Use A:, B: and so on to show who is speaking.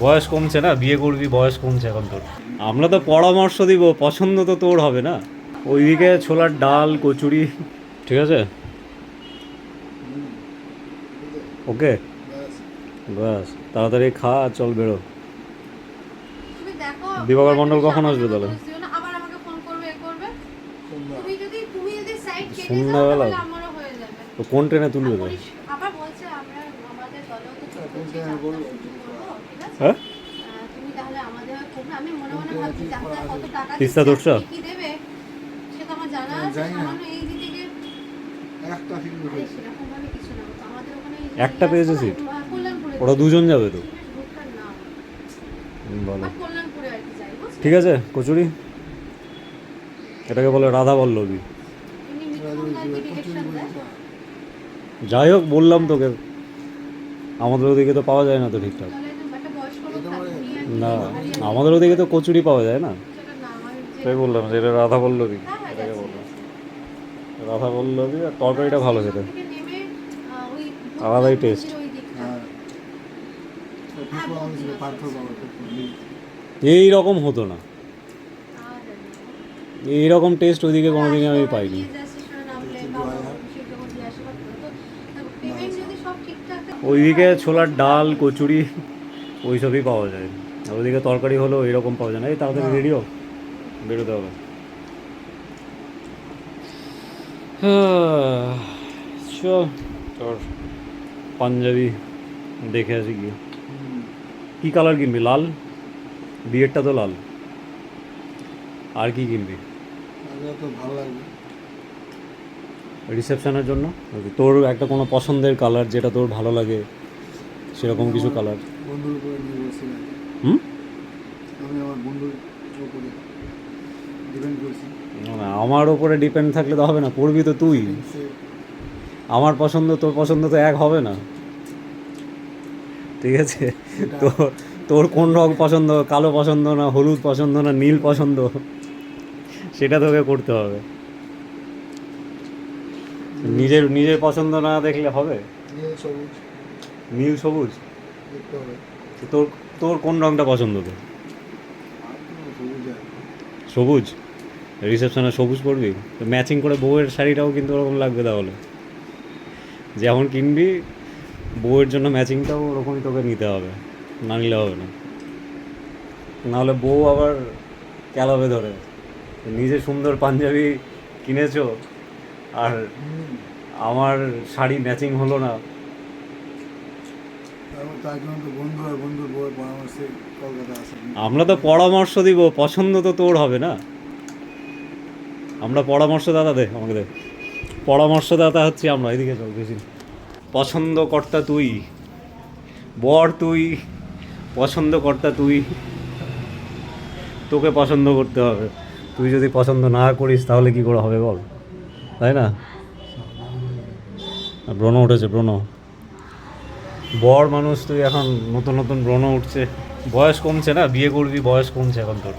A: বয়স কমছে না, বিয়ে করবি, বয়স কমছে এখন তোর। আমরা তো পরামর্শ দিব, পছন্দ তো তোর হবে না। ওইদিকে ছোলার ডাল, কচুরি, ঠিক আছে, ওকে, ব্যাস তাড়াতাড়ি খা আর চল বেরো।
B: তুমি দেখো
A: দিবাকর মণ্ডল কখন আসবে তাহলে?
B: আবার আমাকে ফোন করবে করবে। তুমি যদি সাইড কেটে যাও
A: সন্ধ্যাবেলা
B: তাহলে আমারও হয়ে যাবে।
A: তো কোন ট্রেনে তুলবে তো?
B: আবার বলছে আমরা আমাদের দলেও তো ঠিক আছে।
A: হ্যাঁ,
B: তুমি তাহলে আমাদের করবে। আমি মনে মনে ভাবছি যাত্রা কত টাকা
A: তিস্তা দর্শা
B: কি দেবে সেটা আমার জানা আছে। সামান্য এই যে থেকে
C: একটা সিট
B: আরে সেরকম ভাবে কিছু না, আমাদের ওখানে
A: একটা পেয়েছে সিট?
B: কল্যাণপুরে
A: ওরা দুজন যাবে তো?
B: ভুট্টার নাম
A: বলো,
B: কল্যাণপুরে আর কি যাই বুঝছো।
A: ঠিক আছে। কচুরি, এটাকে বলে রাধা বল্লভী।
B: এমনি মিঠুনদার কি ডিরেকশন দেয়?
A: যাই হোক, বললাম তোকে, আমাদের ওদিকে তো পাওয়া যায় না তো ঠিকঠাক।
B: তাহলে একটা বয়স্ক লোক থাকবে নিয়ে আর কি
A: না,
B: হারিয়ে
A: আমাদের ওদিকে তো কচুরি পাওয়া যায় না,
B: সেটা না আমার যে
A: তাই বললাম যে এটা রাধা বল্লভী।
B: হ্যাঁ, হ্যাঁ,
A: এটাকে
B: গেছি,
A: বললাম
B: গেছি।
A: রাধা বল্লভী, আর তরকারিটা ভালো খেতে,
B: থেকে নেমে ওই
A: আলাদাই টেস্ট।
B: ওই দিকটা
C: হ্যাঁ আমাদের ছিল পার্থ বাবা
A: এই রকম হতো না,
B: আর
A: এই রকম টেস্ট ওইদিকে কোনোদিনই আমি পাইনি। ওইদিকে ছোলার ডাল, কচুরি, ওই সবই পাওয়া যায়, আর ওইদিকে তরকারি হলো এরকম পাওয়া যায় না। এই তাড়াতাড়ি রেডি হোক, বেরোতে হবে। চল তোর পাঞ্জাবি দেখে আসি গিয়ে। কী কালার কিনবি? লাল, বিয়েরটা তো লাল। আর কি কিনবি
C: তো ভালো লাগবে
A: রিসেপশনের জন্য? তোর একটা কোনো পছন্দের কালার, যেটা তোর ভালো লাগে সেরকম কিছু কালার।
C: বন্ধুর উপরে নির্ভরশীল।
A: হুম,
C: আমি আমার বন্ধুর উপরে ডিপেন্ড করছি।
A: না, আমার ওপরে ডিপেন্ড থাকলে তো হবে না, পড়বি তো তুই। আমার পছন্দ তোর পছন্দ তো এক হবে না, ঠিক আছে? তো তোর কোন রং পছন্দ, কালো পছন্দ না হলুদ পছন্দ না নীল পছন্দ, সেটা তোকে করতে হবে। নিজের নিজের পছন্দ না দেখলে হবে?
C: নীল সবুজ
A: নীল সবুজ,
C: দেখতে হবে।
A: তোর তোর কোন রংটা পছন্দ তোর?
C: আর কোনো সবুজ আর
A: সবুজ, রিসেপশনে সবুজ পরবি তো ম্যাচিং করে বউয়ের শাড়িটাও কিন্তু ওরকম লাগবে তাহলে। যেমন কিনবি বউয়ের জন্য ম্যাচিংটাও ওরকমই তোকে নিতে হবে, না নিলে হবে না। নাহলে বউ আবার ক্যালাবে ধরে, নিজে সুন্দর পাঞ্জাবি কিনেছো আর আমার শাড়ি ম্যাচিং হলো না।
C: তার জন্য তো বন্ধু আর বন্ধুর বউয়ের পরামর্শে কলকাতা আসে।
A: আমরা তো পরামর্শ দিব, পছন্দ তো তোর হবে না। আমরা পরামর্শদাতা, দে আমাকে দে, পরামর্শদাতা হচ্ছি আমরা। এদিকে চল বেশি, পছন্দ কর্তা তুই, বর তুই, পছন্দ কর্তা তুই, তোকে পছন্দ করতে হবে। তুই যদি পছন্দ না করিস তাহলে কি করে হবে বল, তাই না? ব্রণ উঠেছে, ব্রণ, বর মানুষ তুই, এখন নতুন নতুন ব্রণ উঠছে, বয়স কমছে না, বিয়ে করবি, বয়স কমছে এখন তোর।